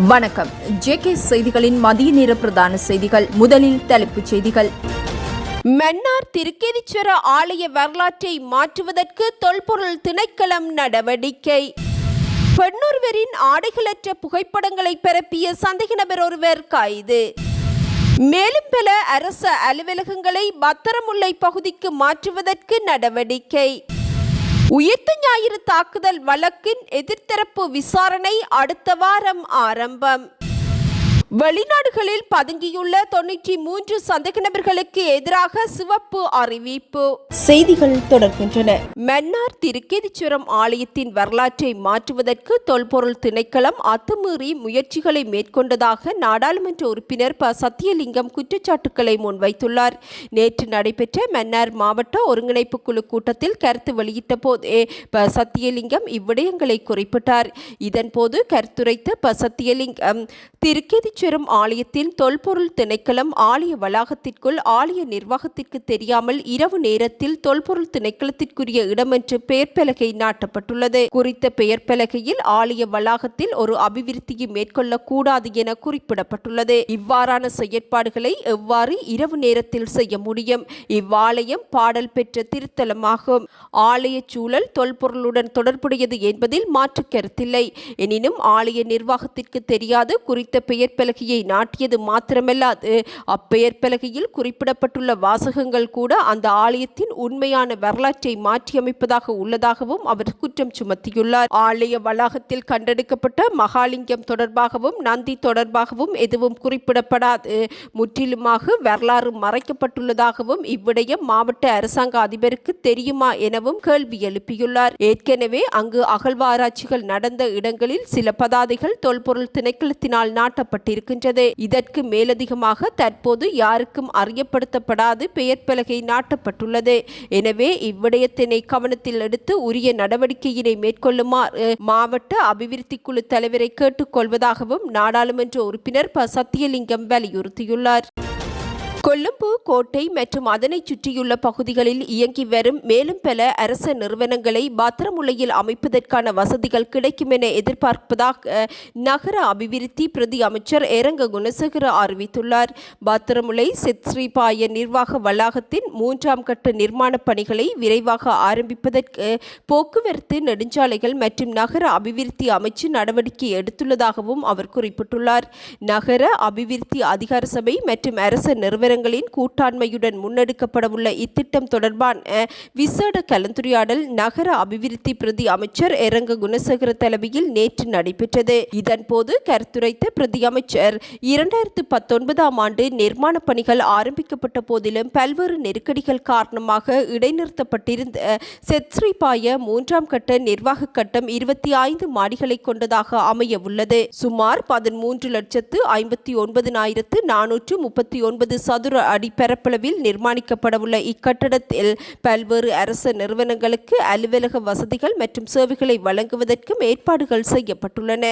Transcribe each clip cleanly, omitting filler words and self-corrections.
வணக்கம். ஜேகே செய்திகளின் மதிய நேர பிரதான செய்திகள். முதலில் தலைப்புச் செய்திகள். மன்னார் திருக்கேதீஸ்வர ஆலய வரலாற்றை மாற்றுவதற்கு தொல்பொருள் திணைக்களம் நடவடிக்கை. பெண்ணொருவரின் ஆடைகளற்ற புகைப்படங்களை பரப்பிய சந்தேக நபர் ஒருவர் கைது. மேலும் பல அரச அலுவலகங்களை பத்திரமுல்லை பகுதிக்கு மாற்றுவதற்கு நடவடிக்கை. உயிர்த்த ஞாயிறு தாக்குதல் வழக்கின் எதிர்த்தரப்பு விசாரணை அடுத்த வாரம் ஆரம்பம். வெளிநாடுகளில் பதுங்கியுள்ள 93 சந்தேக நபர்களுக்கு எதிராக சிவப்பு அறிவிப்பு. செய்திகள் தொடர்கின்றன. மன்னார் திருக்கேதீஸ்வரம் ஆலயத்தின் வரலாற்றை மாற்றுவதற்கு தொல்பொருள் திணைக்களம் அத்துமீறி முயற்சிகளை மேற்கொண்டதாக நாடாளுமன்ற உறுப்பினர் ப. சத்தியலிங்கம் குற்றச்சாட்டுக்களை முன்வைத்துள்ளார். நேற்று நடைபெற்ற மன்னார் மாவட்ட ஒருங்கிணைப்பு குழு கூட்டத்தில் கருத்து வெளியிட்ட போதே ப. சத்தியலிங்கம் இவ்விடயங்களை குறிப்பிட்டார். இதன்போது கருத்துரைத்த ப. சத்தியலிங்கம், திருக்கேதீஸ்வரம் ஆலயத்தின் தொல்பொருள் திணைக்களம் ஆலய வளாகத்திற்குள் ஆலய நிர்வாகத்திற்கு தெரியாமல் இரவு நேரத்தில் தொல்பொருள் திணைக்களத்திற்குரிய இடமென்று பெயர் பலகை நாட்டப்பட்டுள்ளது. குறித்த பெயர் பலகையில் ஆலய வளாகத்தில் ஒரு அபிவிருத்தியை மேற்கொள்ளக்கூடாது என குறிப்பிடப்பட்டுள்ளது. இவ்வாறான செயற்பாடுகளை எவ்வாறு இரவு நேரத்தில் செய்ய முடியும்? இவ்வாலயம் பாடல் பெற்ற திருத்தலமாகும். ஆலய சூழல் தொல்பொருளுடன் தொடர்புடையது என்பதில் மாற்று கருத்தில்லை. எனினும் ஆலய நிர்வாகத்திற்கு தெரியாது குறித்த பெயர் பலகையை நாட்டியது மாத்திரமல்லாது அப்பெயர் பலகையில் குறிப்பிடப்பட்டுள்ள வாசகங்கள் கூட அந்த ஆலயத்தின் உண்மையான வரலாற்றை மாற்றியமைப்பதாக உள்ளதாகவும் அவர் குற்றம் சுமத்தியுள்ளார். ஆலய வளாகத்தில் கண்டெடுக்கப்பட்ட மகாலிங்கம் தொடர்பாகவும் நந்தி தொடர்பாகவும் எதுவும் குறிப்பிடப்படாது முற்றிலுமாக வரலாறு மறைக்கப்பட்டுள்ளதாகவும் இவ்விடயம் மாவட்ட அரசாங்க அதிபருக்கு தெரியுமா எனவும் கேள்வி எழுப்பியுள்ளார். ஏற்கனவே அங்கு அகழ்வாராய்ச்சிகள் நடந்த இடங்களில் சில பதாதைகள் தொல்பொருள் திணைக்களத்தினால் நாட்டப்பட்டிருக்கின்றது. இதற்கு மேலதிகமாக தற்போது யாருக்கும் அறியப்படுத்தப்படாது பெயர் பலகை நாட்டப்பட்டுள்ளது. எனவே இவ்விடயத்தினை கவனத்தில் எடுத்து உரிய நடவடிக்கையினை மேற்கொள்ளுமாறு மாவட்ட அபிவிருத்தி குழு தலைவரை கேட்டுக்கொள்வதாகவும் நாடாளுமன்ற உறுப்பினர் ப. சத்தியலிங்கம் வலியுறுத்தியுள்ளார். கொழும்பு கோட்டை மற்றும் அதனை சுற்றியுள்ள பகுதிகளில் இயங்கி வரும் மேலும் பல அரச நிறுவனங்களை பத்திரமுல்லையில் அமைப்பதற்கான வசதிகள் கிடைக்கும் என எதிர்பார்ப்பதாக நகர அபிவிருத்தி பிரதி அமைச்சர் ஏரங்க குணசேகர அறிவித்துள்ளார். பத்திரமுல்லை செத்ஸ்ரீபாய நிர்வாக வளாகத்தின் 3ஆம் கட்ட நிர்மாண பணிகளை விரைவாக ஆரம்பிப்பதற்கு போக்குவரத்து நெடுஞ்சாலைகள் மற்றும் நகர அபிவிருத்தி அமைச்சு நடவடிக்கை எடுத்துள்ளதாகவும் அவர் குறிப்பிட்டுள்ளார். நகர அபிவிருத்தி அதிகார சபை மற்றும் அரச நிறுவன கூட்டாண்மையுடன் முன்னெடுக்கப்படவுள்ள இத்திட்டம் தொடர்பான விசேட கலந்துரையாடல் நகர அபிவிருத்தி பிரதி அமைச்சர் ஏரங்க குணசேகர தலைமையில் நேற்று நடைபெற்றது. இதன்போது கருத்துரைத்த பிரதி அமைச்சர் 2019ஆம் ஆண்டு நிர்மாண பணிகள் ஆரம்பிக்கப்பட்ட போதிலும் பல்வேறு நெருக்கடிகள் காரணமாக இடைநிறுத்தப்பட்டிருந்த செத்ஸ்ரீபாய 3ஆம் கட்ட நிர்வாக கட்டம் 25 மாடிகளை கொண்டதாக அமைய உள்ளது. சுமார் 13,59,439 சதுர அடி பரப்பளவில் நிர்மாணிக்கப்படவுள்ள இக்கட்டடத்தில் பல்வேறு அரச நிறுவனங்களுக்கு அலுவலக வசதிகள் மற்றும் சேவைகளை வழங்குவதற்கும் ஏற்பாடுகள் செய்யப்பட்டுள்ளன.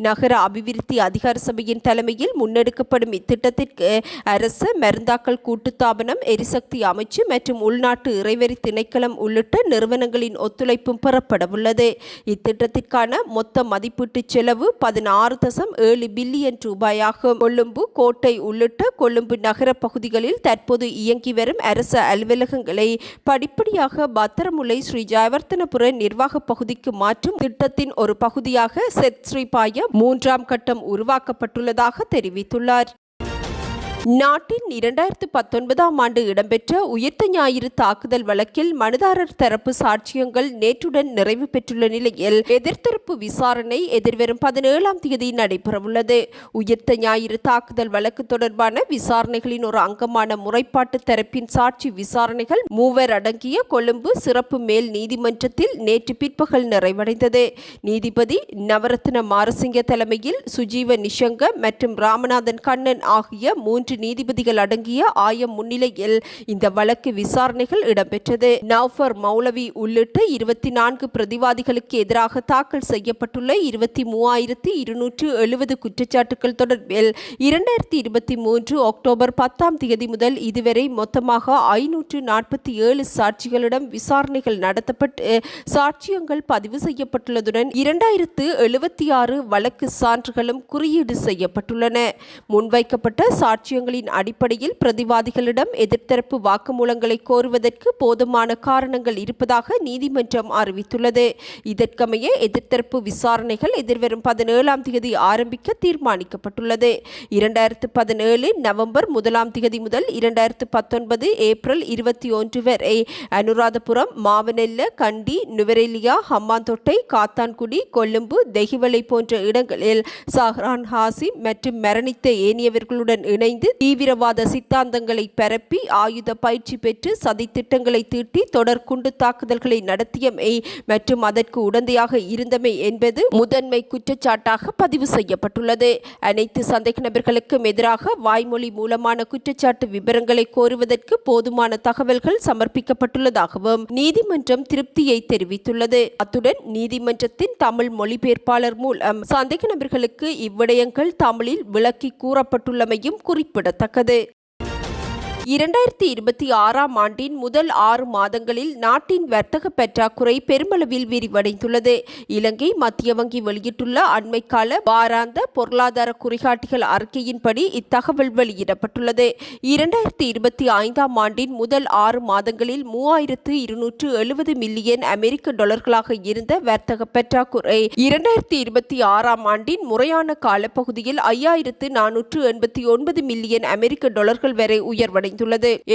நகர அபிவிருத்தி அதிகார சபையின் தலைமையில் முன்னெடுக்கப்படும் இத்திட்டத்திற்கு அரச மருந்தாக்கல் கூட்டுத்தாபனம், எரிசக்தி அமைச்சு மற்றும் உள்நாட்டு இறைவரி திணைக்களம் உள்ளிட்ட நிறுவனங்களின் ஒத்துழைப்பும் பெறப்படவுள்ளது. இத்திட்டத்திற்கான மொத்த மதிப்பீட்டு செலவு 16.7 பில்லியன் ரூபாயாகும். கொழும்பு கோட்டை உள்ளிட்ட கொழும்பு நகர பகுதிகளில் தற்போது இயங்கி வரும் அரச அலுவலகங்களை படிப்படியாக பத்திரமுல்லை ஸ்ரீ ஜெயவர்த்தனபுர நிர்வாக பகுதிக்கு மாற்றும் திட்டத்தின் ஒரு பகுதியாக செத்ஸ்ரீபாய 3ஆம் கட்டம் உருவாக்கப்பட்டுள்ளதாக தெரிவித்துள்ளார். நாட்டின் 2019ஆம் ஆண்டு இடம்பெற்ற உயிர்த்த ஞாயிறு தாக்குதல் வழக்கில் மனுதாரர் தரப்பு சாட்சியங்கள் நேற்றுடன் நிறைவு பெற்றுள்ள நிலையில் எதிர்த்தரப்பு விசாரணை எதிர்வரும் 17ஆம் தேதி நடைபெறவுள்ளது. உயிர்த்த ஞாயிறு தாக்குதல் வழக்கு தொடர்பான விசாரணைகளின் ஒரு அங்கமான முறைப்பாட்டு தரப்பின் சாட்சி விசாரணைகள் 3 அடங்கிய கொழும்பு சிறப்பு மேல் நீதிமன்றத்தில் நேற்று பிற்பகல் நிறைவடைந்தது. நீதிபதி நவரத்ன மாரசிங்க தலைமையில் சுஜீவ நிஷங்க மற்றும் ராமநாதன் கண்ணன் ஆகிய 3 3 நீதிபதிகள் அடங்கிய ஆயம் முன்னிலையில் இந்த வழக்கு விசாரணைகள் இடம்பெற்றது. நௌஃபர் மௌலவி உள்ளிட்ட 24 பிரதிவாதிகளுக்கு எதிராக தாக்கல் செய்யப்பட்டுள்ள 23,270 குற்றச்சாட்டுகள் தொடர்பில் 2023 அக்டோபர் 10ஆம் தேதி முதல் இதுவரை மொத்தமாக 547 சாட்சிகளிடம் விசாரணைகள் நடத்தப்பட்டு சாட்சியங்கள் பதிவு செய்யப்பட்டுள்ளதுடன் 2076 வழக்கு சான்றுகளும் குறியீடு செய்யப்பட்டுள்ளன. முன்வைக்கப்பட்ட சாட்சியங்களின் அடிப்படையில் பிரதிவாதிகளிடம் எதிர்த்தரப்பு வாக்குமூலங்களை கோருவதற்கு போதுமான காரணங்கள் இருப்பதாக நீதிமன்றம் அறிவித்துள்ளது. இதற்கமைய எதிர்த்தரப்பு விசாரணைகள் எதிர்வரும் 17ஆம் தேதி ஆரம்பிக்க தீர்மானிக்கப்பட்டுள்ளது. 2017 நவம்பர் 1ஆம் தேதி முதல் 2019 ஏப்ரல் 21 வரை அனுராதபுரம், மாவனெல்ல, கண்டி, நுவரெலியா, ஹம்பாந்தோட்டை, காத்தான்குடி, கொழும்பு, தெஹிவளை போன்ற இடங்களில் சஹ்ரான் ஹாசிம் மற்றும் மரணித்த ஏனையவர்களுடன் இணைந்து தீவிரவாத சித்தாந்தங்களை பரப்பி ஆயுத பயிற்சி பெற்று சதித்திட்டங்களை தீட்டி தொடர் குண்டு தாக்குதல்களை நடத்தியமை மற்றும் அதற்கு உடந்தையாக இருந்தமை என்பது முதன்மை குற்றச்சாட்டாக பதிவு செய்யப்பட்டுள்ளது. அனைத்து சந்தேக நபர்களுக்கும் எதிராக வாய்மொழி மூலமான குற்றச்சாட்டு விபரங்களை கோருவதற்கு போதுமான தகவல்கள் சமர்ப்பிக்கப்பட்டுள்ளதாகவும் நீதிமன்றம் திருப்தியை தெரிவித்துள்ளது. அத்துடன் நீதிமன்றத்தின் தமிழ் மொழிபெயர்ப்பாளர் மூலம் சந்தேக நபர்களுக்கு இவ்விடயங்கள் தமிழில் விளக்கி கூறப்பட்டுள்ளமையும் குறிப்பிடத்தக்கது. 2026ஆம் ஆண்டின் முதல் 6 மாதங்களில் நாட்டின் வர்த்தக பற்றாக்குறை பெருமளவில் விரிவடைந்துள்ளது. இலங்கை மத்திய வங்கி வெளியிட்டுள்ள அண்மைக்கால வாராந்த பொருளாதார குறிகாட்டிகள் அறிக்கையின்படி இத்தகவல் வெளியிடப்பட்டுள்ளது. 2025ஆம் ஆண்டின் முதல் 6 மாதங்களில் 3270 மில்லியன் அமெரிக்க டாலர்களாக இருந்த வர்த்தக பற்றாக்குறை 2026ஆம் ஆண்டின் முறையான காலப்பகுதியில் 5489 மில்லியன் அமெரிக்க டாலர்கள் வரை உயர்வடைந்துள்ளது.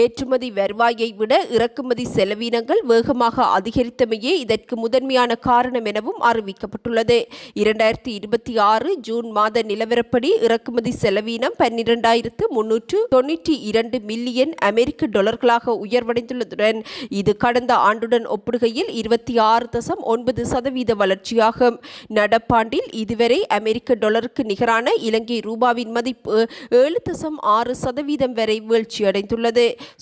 ஏற்றுமதி வருவாயை விட இறக்குமதி செலவினங்கள் வேகமாக அதிகரித்தமையே இதற்கு முதன்மையான காரணம் எனவும் அறிவிக்கப்பட்டுள்ளது. 2026 ஜூன் மாத நிலவரப்படி இறக்குமதி செலவினம் 12,392 மில்லியன் அமெரிக்க டாலர்களாக உயர்வடைந்துள்ளதுடன் இது கடந்த ஆண்டுடன் ஒப்பிடுகையில் 26.9% வளர்ச்சியாகும். நடப்பாண்டில் இதுவரை அமெரிக்க டாலருக்கு நிகரான இலங்கை ரூபாவின் மதிப்பு 7.6% வரை வீழ்ச்சியடைந்துள்ளது.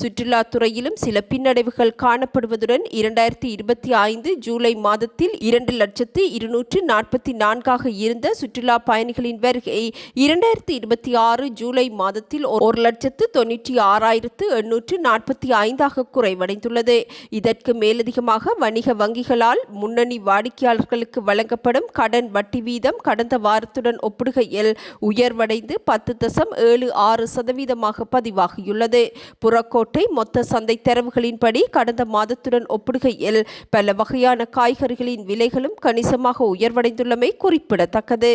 சுற்றுலாத்துறையிலும் சில பின்னடைவுகள் காணப்படுவதுடன் 2025 ஜூலை மாதத்தில் 2,244,000 இருந்த சுற்றுலா பயணிகளின் வருகை 2026 ஜூலை மாதத்தில் 1,96,845 குறைவடைந்துள்ளது. இதற்கு மேலதிகமாக வணிக வங்கிகளால் முன்னணி வாடிக்கையாளர்களுக்கு வழங்கப்படும் கடன் வட்டி வீதம் கடந்த வாரத்துடன் ஒப்பிடுகையில் உயர்வடைந்து 10.76% பதிவாகியுள்ளது. புறக்கோட்டை மொத்த சந்தை தரவுகளின்படி கடந்த மாதத்துடன் ஒப்பிடுகையில் பல வகையான காய்கறிகளின் விலைகளும் கணிசமாக உயர்வடைந்துள்ளமை குறிப்பிடத்தக்கது.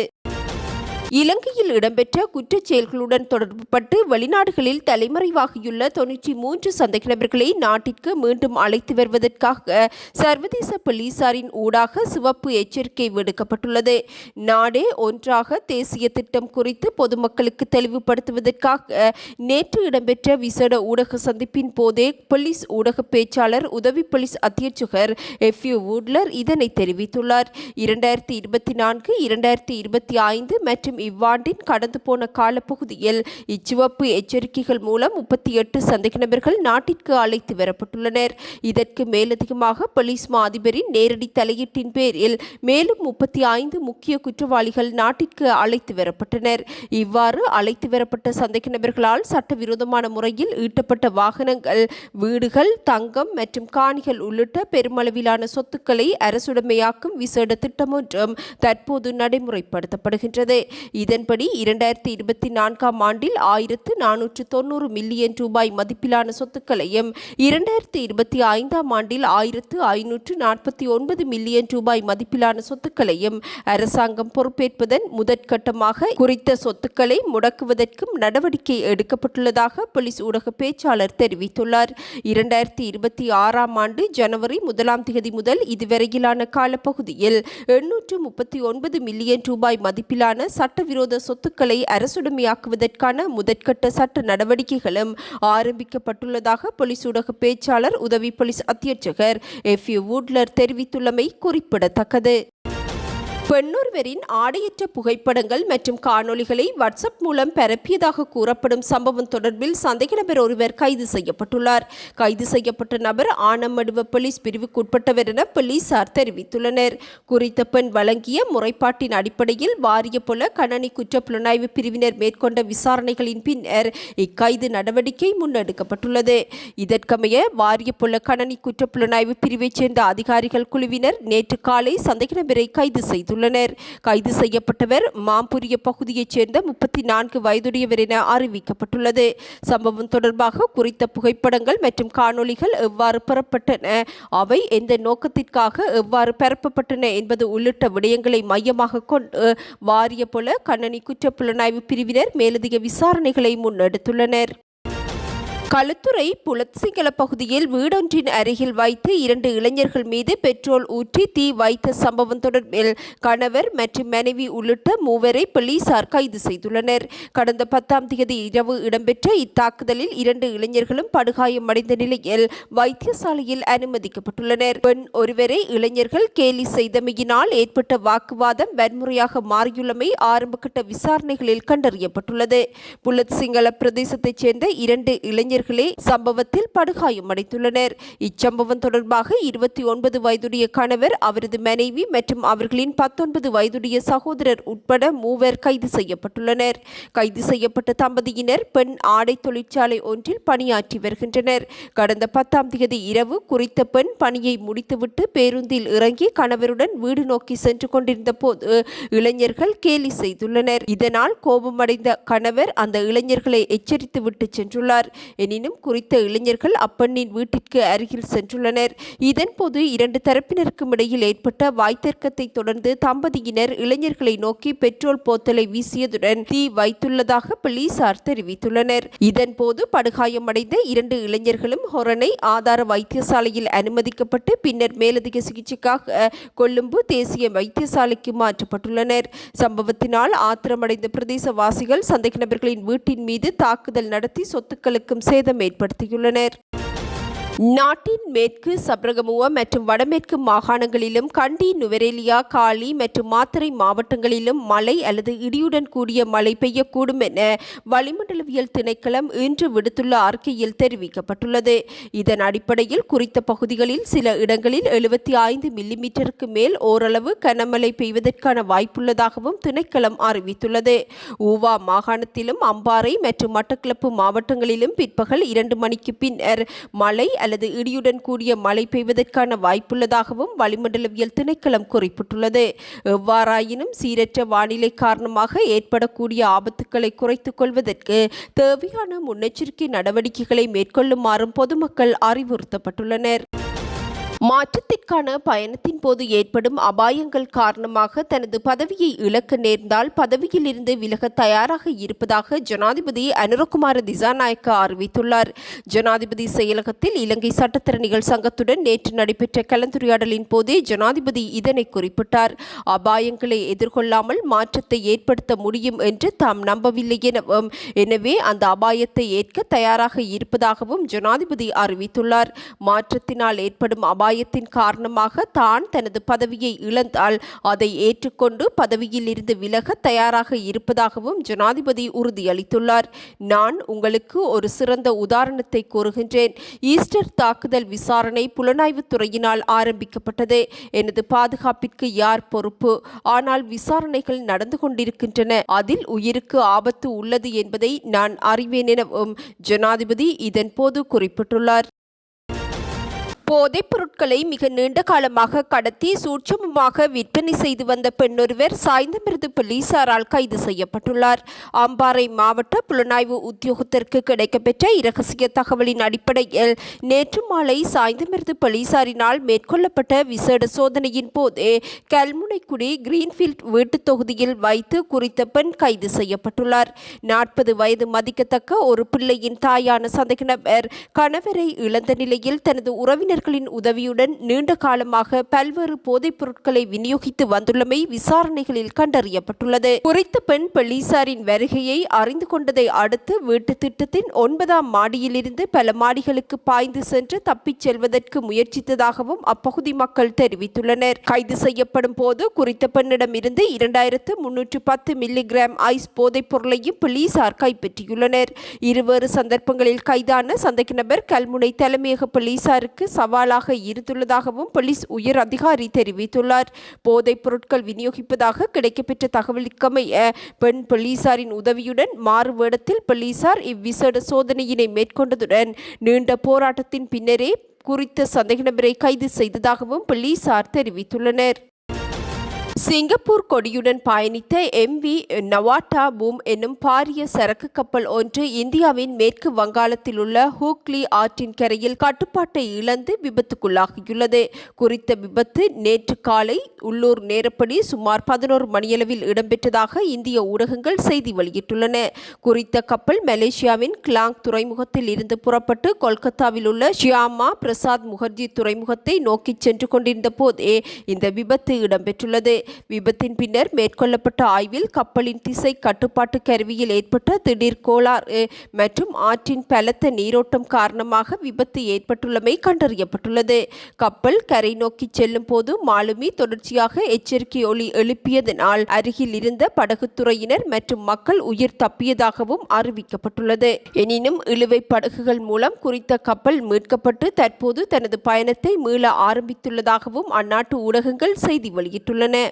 இலங்கையில் இடம்பெற்ற குற்றச் செயல்களுடன் தொடர்புபட்டு வெளிநாடுகளில் தலைமறைவாகியுள்ள 93 சந்தேக நபர்களை நாட்டிற்கு மீண்டும் அழைத்து வருவதற்காக சர்வதேச போலீசாரின் ஊடாக சிவப்பு எச்சரிக்கை விடுக்கப்பட்டுள்ளது. நாடே ஒன்றாக தேசிய திட்டம் குறித்து பொதுமக்களுக்கு தெளிவுபடுத்துவதற்காக நேற்று இடம்பெற்ற விசேட ஊடக சந்திப்பின் போதே போலீஸ் ஊடக பேச்சாளர் உதவி போலீஸ் அத்தியட்சகர் எஃப்யூ வூட்லர் இதனை தெரிவித்துள்ளார். 2024, 2025 மற்றும் இவ்வாண்டின் கடந்து போன காலப்பகுதியில் இச்சிவப்பு எச்சரிக்கைகள் மூலம் 38 சந்தேக நபர்கள் நாட்டிற்கு அழைத்து வரப்பட்டுள்ளனர். இதற்கு மேலதிகமாக போலீஸ் மா அதிபரின் நேரடி தலையீட்டின் பேரில் மேலும் 35 முக்கிய குற்றவாளிகள் நாட்டிற்கு அழைத்து வரப்பட்டனர். இவ்வாறு அழைத்து வரப்பட்ட சந்தேக நபர்களால் சட்டவிரோதமான முறையில் ஈட்டப்பட்ட வாகனங்கள், வீடுகள், தங்கம் மற்றும் காணிகள் உள்ளிட்ட பெருமளவிலான சொத்துக்களை அரசுடைமையாக்கும் விசேட திட்டம் ஒன்றும் தற்போது நடைமுறைப்படுத்தப்படுகின்றது. இதன்படி 2024ஆம் ஆண்டில் 1,490 மில்லியன் ரூபாய் மதிப்பிலான சொத்துக்களையும் 2025ஆம் ஆண்டில் 1,549 மில்லியன் ரூபாய் மதிப்பிலான சொத்துக்களையும் அரசாங்கம் பொறுப்பேற்பதன் முதற்கட்டமாக குறித்த சொத்துக்களை முடக்குவதற்கும் நடவடிக்கை எடுக்கப்பட்டுள்ளதாக போலீஸ் ஊடக பேச்சாளர் தெரிவித்துள்ளார். 2026ஆம் ஆண்டு ஜனவரி 1ஆம் தேதி முதல் இதுவரையிலான காலப்பகுதியில் 839 மில்லியன் ரூபாய் மதிப்பிலான சட்டவிரோத சொத்துக்களை அரசுடைமையாக்குவதற்கான முதற்கட்ட சட்ட நடவடிக்கைகளும் ஆரம்பிக்கப்பட்டுள்ளதாக போலீஸ் ஊடக பேச்சாளர் உதவி போலீஸ் அத்தியட்சகர் எஃப்யூ வூட்லர் தெரிவித்துள்ளமை குறிப்பிடத்தக்கது. பெண்ணொருவரின் ஆடையற்ற புகைப்படங்கள் மற்றும் காணொளிகளை வாட்ஸ்அப் மூலம் பரப்பியதாக கூறப்படும் சம்பவம் தொடர்பில் சந்தேக நபர் ஒருவர் கைது செய்யப்பட்டுள்ளார். கைது செய்யப்பட்ட நபர் ஆனமடுவ போலீஸ் பிரிவுக்குட்பட்டவர் என போலீசார் தெரிவித்துள்ளனர். குறித்த பெண் வழங்கிய முறைப்பாட்டின் அடிப்படையில் வாரியபொல கணனி குற்றப்புலனாய்வு பிரிவினர் மேற்கொண்ட விசாரணைகளின் பின்னர் இக்கைது நடவடிக்கை முன்னெடுக்கப்பட்டுள்ளது. இதற்கமைய வாரியபொல கணனி குற்றப்புலனாய்வு பிரிவைச் சேர்ந்த அதிகாரிகள் குழுவினர் நேற்று காலை சந்தேக நபரை கைது செய்துள்ளனர். கைது செய்யப்பட்டவர் மாம்புரிய பகுதியைச் சேர்ந்த 34 வயதுடையவர் என அறிவிக்கப்பட்டுள்ளது. சம்பவம் தொடர்பாக குறித்த புகைப்படங்கள் மற்றும் காணொளிகள் எவ்வாறு பெறப்பட்டன, அவை எந்த நோக்கத்திற்காக எவ்வாறு பரப்பப்பட்டன என்பது உள்ளிட்ட விடயங்களை மையமாக கொண்டு வாரியபொல கணனி குற்றப்புலனாய்வு பிரிவினர் மேலதிக விசாரணைகளை முன்னெடுத்துள்ளனர். களுத்துறை புலத்சிங்கள பகுதியில் வீடொன்றின் அருகில் வைத்து 2 இளைஞர்கள் மீது பெட்ரோல் ஊற்றி தீ வைத்த சம்பவம் தொடர்பில் கணவர் மற்றும் மனைவி உள்ளிட்ட 3 போலீசார் கைது செய்துள்ளனர். கடந்த 10ஆம் தேதி இரவு இடம்பெற்ற இத்தாக்குதலில் 2 இளைஞர்களும் படுகாயமடைந்த நிலையில் வைத்தியசாலையில் அனுமதிக்கப்பட்டுள்ளனர். பெண் ஒருவரை இளைஞர்கள் கேலி செய்தமையினால் ஏற்பட்ட வாக்குவாதம் வன்முறையாக மாறியுள்ளமை ஆரம்பகட்ட விசாரணைகளில் கண்டறியப்பட்டுள்ளது. புலத்சிங்கள பிரதேசத்தைச் சேர்ந்த 2 இளைஞர்கள் சம்பவத்தில் படுகாயமடைந்துள்ளனர். இச்சம்பவம் தொடர்பாக 29 வயதுடைய கணவர், அவரது மனைவி மற்றும் அவர்களின் 19 வயதுடைய சகோதரர் உட்பட 3 கைது செய்யப்பட்டுள்ளனர். கைது செய்யப்பட்ட தம்பதியினர் பெண் ஆடை தொழிற்சாலை ஒன்றில் பணியாற்றி வருகின்றனர். கடந்த 10ஆம் தேதி இரவு குறித்த பெண் பணியை முடித்துவிட்டு பேருந்தில் இறங்கி கணவருடன் வீடு நோக்கி சென்று கொண்டிருந்த போது இளைஞர்கள் கேலி செய்துள்ளனர். இதனால் கோபமடைந்த கணவர் அந்த இளைஞர்களை எச்சரித்து விட்டு சென்றுள்ளார். எனினும் குறித்த இளைஞர்கள் அப்பெண்ணின் வீட்டிற்கு அருகில் சென்றுள்ளனர். இதன்போது 2 தரப்பினருக்கும் இடையில் ஏற்பட்ட வாய்த்தர்க்கத்தை தொடர்ந்து தம்பதியினர் இளைஞர்களை நோக்கி பெட்ரோல் போத்தலை வீசியதுடன் தீ வைத்துள்ளதாக போலீசார் தெரிவித்துள்ளனர். இதன்போது படுகாயமடைந்த 2 இளைஞர்களும் ஹொரணை ஆதார வைத்தியசாலையில் அனுமதிக்கப்பட்டு பின்னர் மேலதிக சிகிச்சைக்காக கொழும்பு தேசிய வைத்தியசாலைக்கு மாற்றப்பட்டுள்ளனர். சம்பவத்தினால் ஆத்திரமடைந்த பிரதேசவாசிகள் சந்தேக நபர்களின் வீட்டின் மீது தாக்குதல் நடத்தி சொத்துக்களுக்கும் சேதம் ஏற்படுத்தியுள்ளனர். நாட்டின் மேற்கு சப்ரகமுவ மற்றும் வடமேற்கு மாகாணங்களிலும் கண்டி, நுவரெலியா, காலி மற்றும் மாத்தறை மாவட்டங்களிலும் மழை அல்லது இடியுடன் கூடிய மழை பெய்யக்கூடும் என வளிமண்டலவியல் திணைக்களம் இன்று விடுத்துள்ள அறிக்கையில் தெரிவிக்கப்பட்டுள்ளது. இதன் அடிப்படையில் குறித்த பகுதிகளில் சில இடங்களில் 75 மில்லிமீட்டருக்கு மேல் ஓரளவு கனமழை பெய்வதற்கான வாய்ப்புள்ளதாகவும் திணைக்களம் அறிவித்துள்ளது. ஊவா மாகாணத்திலும் அம்பாறை மற்றும் மட்டக்களப்பு மாவட்டங்களிலும் பிற்பகல் 2 மணிக்கு பின்னர் மழை அல்லது இடியுடன் கூடிய மழை பெய்வதற்கான வாய்ப்புள்ளதாகவும் வளிமண்டலவியல் திணைக்களம் குறிப்பிட்டுள்ளது. எவ்வாறாயினும் சீரற்ற வானிலை காரணமாக ஏற்படக்கூடிய ஆபத்துக்களை குறைத்துக் கொள்வதற்கு தேவையான முன்னெச்சரிக்கை நடவடிக்கைகளை மேற்கொள்ளுமாறும் பொதுமக்கள் அறிவுறுத்தப்பட்டுள்ளனர். மாற்றத்திற்கான பயணத்தின் போது ஏற்படும் அபாயங்கள் காரணமாக தனது பதவியை இழக்க நேர்ந்தால் பதவியில் இருந்து விலக தயாராக இருப்பதாக ஜனாதிபதி அனுரகுமார திசாநாயக்க அறிவித்துள்ளார். ஜனாதிபதி செயலகத்தில் இலங்கை சட்டத்தரணிகள் சங்கத்துடன் நேற்று நடைபெற்ற கலந்துரையாடலின் போதே ஜனாதிபதி இதனை குறிப்பிட்டார். அபாயங்களை எதிர்கொள்ளாமல் மாற்றத்தை ஏற்படுத்த முடியும் என்று தாம் நம்பவில்லை எனவும், எனவே அந்த அபாயத்தை ஏற்க தயாராக இருப்பதாகவும் ஜனாதிபதி அறிவித்துள்ளார். மாற்றத்தினால் ஏற்படும் அபாயத்தின் காரணமாக தான் தனது பதவியை இழந்தால் அதை ஏற்றுக்கொண்டு பதவியில் இருந்து விலக தயாராக இருப்பதாகவும் ஜனாதிபதி உறுதியளித்துள்ளார். நான் உங்களுக்கு ஒரு சிறந்த உதாரணத்தை கூறுகின்றேன். ஈஸ்டர் தாக்குதல் விசாரணை புலனாய்வு துறையினால் ஆரம்பிக்கப்பட்டது. எனது பாதுகாப்பிற்கு யார் பொறுப்பு? ஆனால் விசாரணைகள் நடந்து கொண்டிருக்கின்றன. அதில் உயிருக்கு ஆபத்து உள்ளது என்பதை நான் அறிவேன் எனவும் ஜனாதிபதி இதன் போது குறிப்பிட்டுள்ளார். போதைப் பொருட்களை மிக நீண்ட காலமாக கடத்தி சூட்சுமமாக விற்பனை செய்து வந்த பெண்ணொருவர் சாய்ந்தமருது போலீசாரால் கைது செய்யப்பட்டுள்ளார். அம்பாறை மாவட்ட புலனாய்வு உத்தியோகத்திற்கு கிடைக்கப்பெற்ற இரகசிய தகவலின் அடிப்படையில் நேற்று மாலை சாய்ந்தமருது போலீசாரினால் மேற்கொள்ளப்பட்ட விசேட சோதனையின் போது கல்முனைக்குடி கிரீன்ஃபீல்ட் வீட்டுத் தொகுதியில் வைத்து குறித்த பெண் கைது செய்யப்பட்டுள்ளார். 40 வயது மதிக்கத்தக்க ஒரு பிள்ளையின் தாயான சந்தேக நபர் கணவரை இழந்த நிலையில் தனது உறவினர் மற்றவர்களின் உதவியுடன் நீண்ட காலமாக பல்வேறு போதைப் பொருட்களை விநியோகித்து வந்துள்ளமை விசாரணைகளில் கண்டறியப்பட்டுள்ளது. குறித்த பெண் போலீசாரின் வருகையை அறிந்து கொண்டதை அடுத்து வீட்டு திட்டத்தின் 9ஆம் மாடியிலிருந்து பல மாடிகளுக்கு பாய்ந்து சென்று தப்பிச் செல்வதற்கு முயற்சித்ததாகவும் அப்பகுதி மக்கள் தெரிவித்துள்ளனர். கைது செய்யப்படும் போது குறித்த பெண்ணிடமிருந்து 2310 மில்லிகிராம் ஐஸ் போதைப் பொருளையும் போலீசார் கைப்பற்றியுள்ளனர். இருவேறு சந்தர்ப்பங்களில் கைதான சந்தேக நபர் கல்முனை தலைமையக போலீசாருக்கு சவாலாக இருந்துள்ளதாகவும் போலீஸ் உயர் அதிகாரி தெரிவித்துள்ளார். போதைப் பொருட்கள் விநியோகிப்பதாக கிடைக்கப்பெற்ற தகவலுக்கமைய பெண் போலீசாரின் உதவியுடன் மாறு வேடத்தில் போலீசார் இவ்விசேட சோதனையினை மேற்கொண்டதுடன் நீண்ட போராட்டத்தின் பின்னரே குறித்த சந்தேக நபரை கைது செய்ததாகவும் போலீசார் தெரிவித்துள்ளனர். சிங்கப்பூர் கொடியுடன் பயணித்த MV நவாட்டா பூம் என்னும் பாரிய சரக்கு கப்பல் ஒன்று இந்தியாவின் மேற்கு வங்காளத்தில் உள்ள ஹூக்லி ஆற்றின் கரையில் கட்டுப்பாட்டை இழந்து விபத்துக்குள்ளாகியுள்ளது. குறித்த விபத்து நேற்று காலை உள்ளூர் நேரப்படி சுமார் 11 மணியளவில் இடம்பெற்றதாக இந்திய ஊடகங்கள் செய்தி வெளியிட்டுள்ளன. குறித்த கப்பல் மலேசியாவின் கிளாங் துறைமுகத்தில் இருந்து புறப்பட்டு கொல்கத்தாவில் உள்ள ஷியாமா பிரசாத் முகர்ஜி துறைமுகத்தை நோக்கி சென்று கொண்டிருந்த போதே இந்த விபத்து இடம்பெற்றுள்ளது. விபத்தின் பின்னர் மேற்கொள்ளப்பட்ட ஆய்வில் கப்பலின் திசை கட்டுப்பாட்டு கருவியில் ஏற்பட்ட திடீர் கோளாறு மற்றும் ஆற்றின் பலத்த நீரோட்டம் காரணமாக விபத்து ஏற்பட்டுள்ளமை கண்டறியப்பட்டுள்ளது. கப்பல் கரை நோக்கி செல்லும் போது மாலுமி தொடர்ச்சியாக எச்சரிக்கை ஒலி எழுப்பியதனால் அருகில் இருந்த படகுத்துறையினர் மற்றும் மக்கள் உயிர் தப்பியதாகவும் அறிவிக்கப்பட்டுள்ளது. எனினும் இழுவை படகுகள் மூலம் குறித்த கப்பல் மீட்கப்பட்டு தற்போது தனது பயணத்தை மீள ஆரம்பித்துள்ளதாகவும் அந்நாட்டு ஊடகங்கள் செய்தி வெளியிட்டுள்ளன.